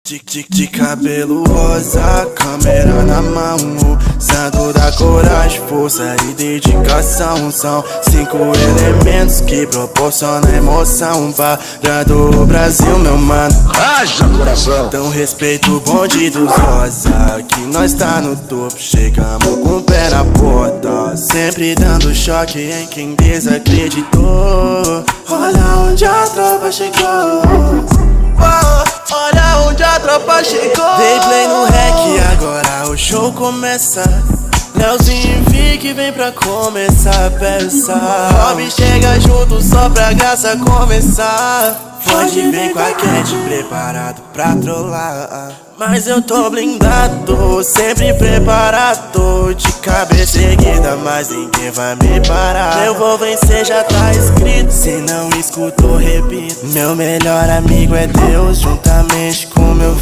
De cabelo rosa, câmera na mão, santo da coragem, força e dedicação. São 5 elementos que proporcionam emoção parando o Brasil, meu mano. Haja coração! Então respeito o bonde dos rosa, que nós tá no topo, chegamos com o pé na porta, sempre dando choque em quem desacreditou. Olha onde a tropa chegou. Olha onde a tropa chegou. Dei play no rec, agora o show começa. Leozinho Vic vem pra começar a peça. Rob chega junto só pra graça começar. Pode vir com a Cat preparado pra trollar, mas eu tô blindado, sempre preparado. De cabeça erguida, mas ninguém vai me parar. Eu vou vencer, já tá escrito, se não escutou, repito. Meu melhor amigo é Deus, juntamente com